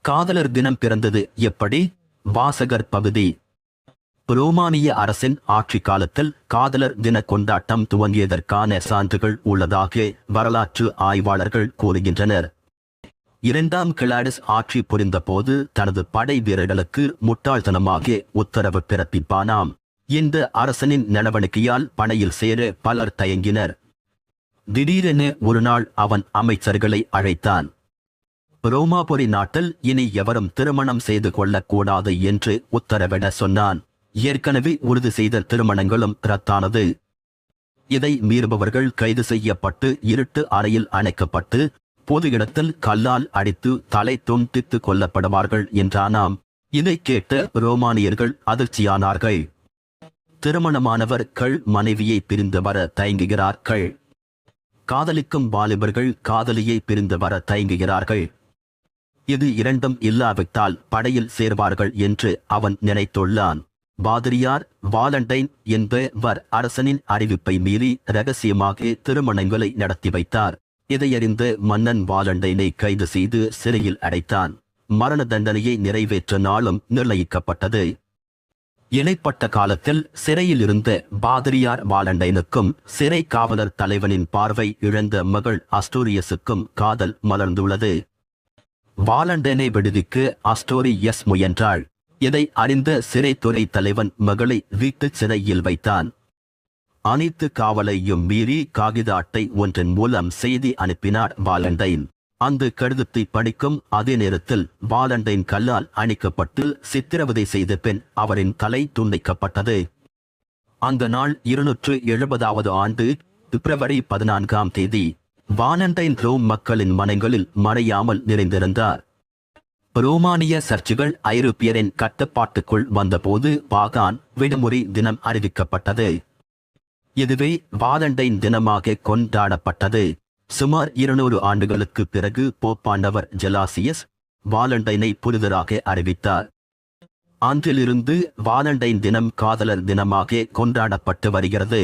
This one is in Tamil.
காதலர் தினம் பிறந்தது எப்படி? வாசகர் பகுதி. ரோமானிய அரசின் ஆட்சி காலத்தில் காதலர் தின கொண்டாட்டம் துவங்கியதற்கான சான்றுகள் உள்ளதாக வரலாற்று ஆய்வாளர்கள் கூறுகின்றனர். 2ஆம் கிளாடிஸ் ஆட்சி புரிந்த போது தனது படை வீரர்களுக்கு முட்டாள்தனமாக உத்தரவு பிறப்பிப்பானாம். இந்த அரசனின் நடவடிக்கையால் படையில் சேர பலர் தயங்கினர். திடீரென ஒருநாள் அவன் அமைச்சர்களை அழைத்தான். ரோமாபுரி நாட்டில் இனி எவரும் திருமணம் செய்து கொள்ளக்கூடாது என்று உத்தரவிட சொன்னான். ஏற்கனவே உறுதி செய்த திருமணங்களும் ரத்தானது. இதை மீறுபவர்கள் கைது செய்யப்பட்டு இருட்டு அறையில் அணைக்கப்பட்டு பொது இடத்தில் கல்லால் அடித்து தலை துண்டித்து கொல்லப்படுவார்கள் என்றானாம். இதை கேட்ட ரோமானியர்கள் அதிர்ச்சியானார்கள். திருமணமானவர்கள் மனைவியை பிரிந்து வர தயங்குகிறார்கள். காதலிக்கும் வாலிபர்கள் காதலியை பிரிந்து வர தயங்குகிறார்கள். இது இரண்டும் இல்லாவிட்டால் படையில் சேர்வார்கள் என்று அவன் நினைத்துள்ளான். பாதிரியார் வாலண்டைன் என்பவர் அரசனின் அறிவிப்பை மீறி இரகசியமாக திருமணங்களை நடத்தி வைத்தார். இதையறிந்த மன்னன் வாலண்டைனை கைது செய்து சிறையில் அடைத்தான். மரண தண்டனையை நிறைவேற்ற நாளும் நிர்ணயிக்கப்பட்டது. இடைப்பட்ட காலத்தில் சிறையில் இருந்த பாதிரியார் வாலண்டைனுக்கும் சிறை காவலர் தலைவனின் பார்வை இழந்த மகள் அஸ்டோரியஸுக்கும் காதல் மலர்ந்துள்ளது. வாலண்டைனை விடுவிக்க அஸ்டோரியஸ் முயன்றாள். இதை அறிந்த சிறைத்துறை தலைவன் மகளை வீட்டு சிறையில் வைத்தான். அனைத்து காவலையும் மீறி காகித அட்டை ஒன்றின் மூலம் செய்தி அனுப்பினார் வாலண்டைன். அந்த கடிதத்தை படிக்கும் அதே நேரத்தில் வாலண்டைன் கல்லால் அணைக்கப்பட்டு சித்திரவதை செய்த பின் அவரின் தலை துண்டிக்கப்பட்டது. அந்த நாள் 270வது ஆண்டு பிப்ரவரி 14ஆம் தேதி. வாலண்டைன் ரோம் மக்களின் மனங்களில் மறையாமல் நிறைந்திருந்தார். ரோமானிய சர்ச்சுகள் ஐரோப்பியரின் கட்டுப்பாட்டுக்குள் வந்தபோது பாகான் விடுமுறை தினம் அறிவிக்கப்பட்டது. இதுவே வாலண்டைன் தினமாக கொண்டாடப்பட்டது. சுமார் 200 ஆண்டுகளுக்கு பிறகு போப்பாண்டவர் ஜெலாசியஸ் வாலண்டைனை புனிதராக அறிவித்தார். அன்றிலிருந்து வாலண்டைன் தினம் காதலர் தினமாக கொண்டாடப்பட்டு வருகிறது.